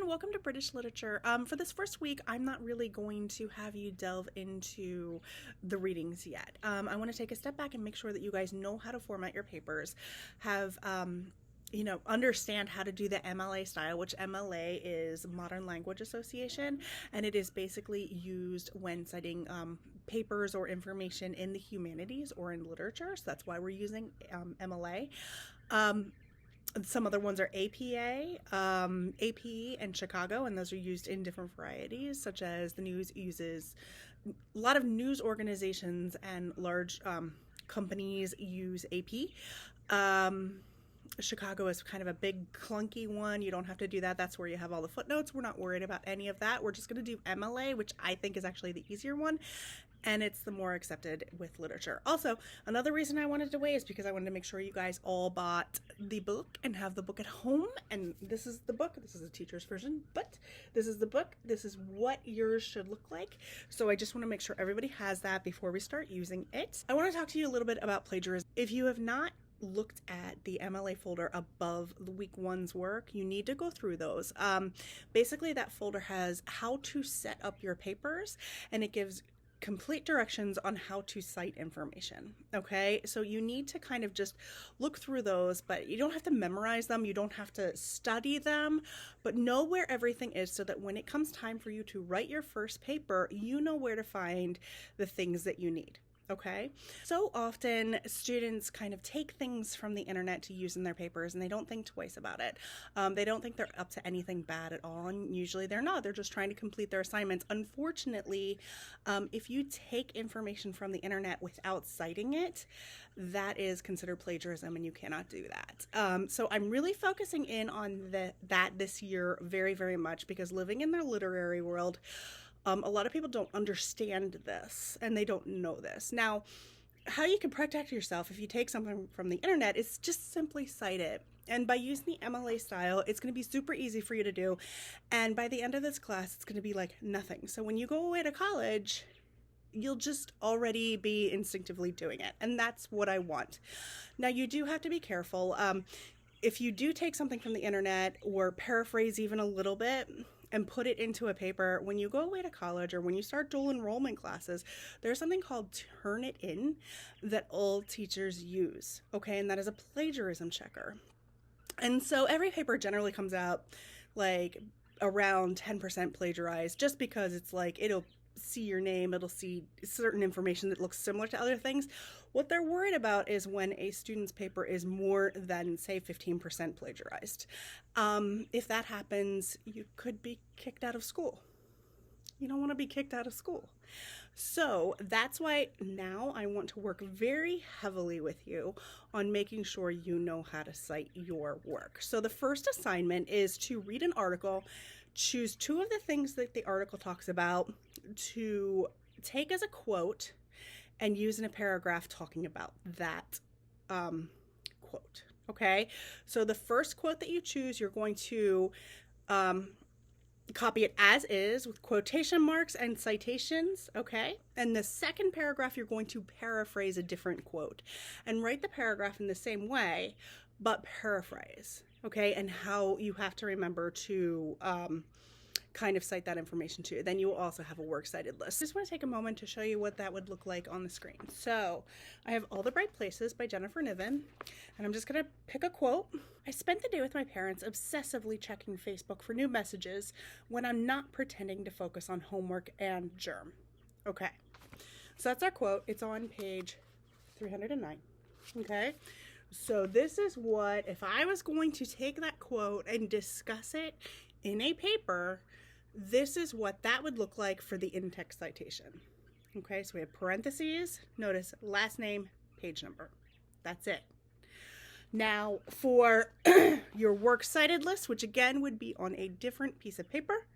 everyone, welcome to British Literature. For this first week, I'm not really going to have you delve into the readings yet. I want to take a step back and make sure that you guys know how to format your papers, have understand how to do the MLA style, which MLA is Modern Language Association, and it is basically used when citing papers or information in the humanities or in literature. So that's why we're using MLA. Some other ones are APA, AP, and Chicago, and those are used in different varieties, such as the News uses a lot of news organizations and large companies use AP. Chicago is kind of a big clunky one. You don't have to do that. That's where you have all the footnotes. We're not worried about any of that. We're just going to do MLA, which I think is actually the easier one, and it's the more accepted with literature. Also, another reason I wanted to wait is because I wanted to make sure you guys all bought the book and have the book at home. And this is the book. This is a teacher's version, but this is the book. This is what yours should look like. So I just want to make sure everybody has that before we start using it. I want to talk to you a little bit about plagiarism. If you have not looked at the MLA folder above the week one's work, you need to go through those. Basically, that folder has how to set up your papers, and it gives complete directions on how to cite information. Okay, so you need to kind of just look through those, but you don't have to memorize them, you don't have to study them, but know where everything is so that when it comes time for you to write your first paper, you know where to find the things that you need. Okay, so often students kind of take things from the internet to use in their papers and they don't think twice about it. They don't think they're up to anything bad at all, and usually they're not. They're just trying to complete their assignments. Unfortunately, if you take information from the internet without citing it, that is considered plagiarism and you cannot do that. So I'm really focusing in on that this year very, very much, because living in the literary world, a lot of people don't understand this and they don't know this. Now, how you can protect yourself if you take something from the internet is just simply cite it. And by using the MLA style, it's going to be super easy for you to do. And by the end of this class, it's going to be like nothing. So when you go away to college, you'll just already be instinctively doing it. And that's what I want. Now, you do have to be careful. If you do take something from the internet or paraphrase even a little bit and put it into a paper, when you go away to college or when you start dual enrollment classes, there's something called Turnitin that all teachers use, okay? And that is a plagiarism checker. And so every paper generally comes out like around 10% plagiarized, just because it's like it'll see your name, it'll see certain information that looks similar to other things. What they're worried about is when a student's paper is more than, say, 15% plagiarized. If that happens, you could be kicked out of school. You don't want to be kicked out of school. So that's why now I want to work very heavily with you on making sure you know how to cite your work. So the first assignment is to read an article, choose two of the things that the article talks about to take as a quote and use in a paragraph talking about that quote. Okay, so the first quote that you choose, you're going to copy it as is with quotation marks and citations, okay? And the second paragraph, you're going to paraphrase a different quote and write the paragraph in the same way, but paraphrase, okay? And how you have to remember to kind of cite that information too. Then you will also have a works cited list. I just want to take a moment to show you what that would look like on the screen. So I have All the Bright Places by Jennifer Niven, and I'm just going to pick a quote. I spent the day with my parents obsessively checking Facebook for new messages when I'm not pretending to focus on homework and germ. Okay, so that's our quote. It's on page 309. Okay, so this is what, if I was going to take that quote and discuss it in a paper, this is what that would look like for the in-text citation. Okay, so we have parentheses, notice last name, page number. That's it. Now for your works cited list, which again would be on a different piece of paper,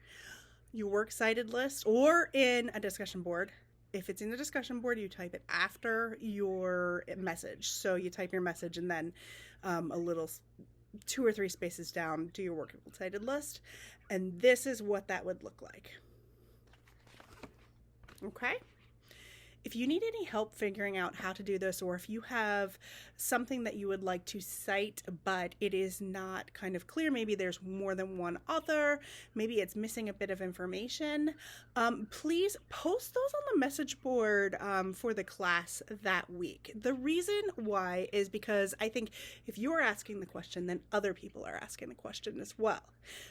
your works cited list, or in a discussion board. If it's in the discussion board, you type it after your message. So you type your message and then a little 2 or 3 spaces down, do your works cited list. And this is what that would look like. Okay. if you need any help figuring out how to do this, or if you have something that you would like to cite, but it is not kind of clear, maybe there's more than one author, maybe it's missing a bit of information, please post those on the message board for the class that week. The reason why is because I think if you're asking the question, then other people are asking the question as well.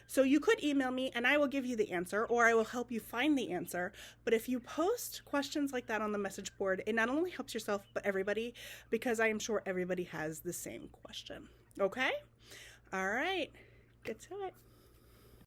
So you could email me and I will give you the answer, or I will help you find the answer. But if you post questions like that on the message board, it not only helps yourself, but everybody, because I am sure everybody has the same question. Okay? All right. Get to it.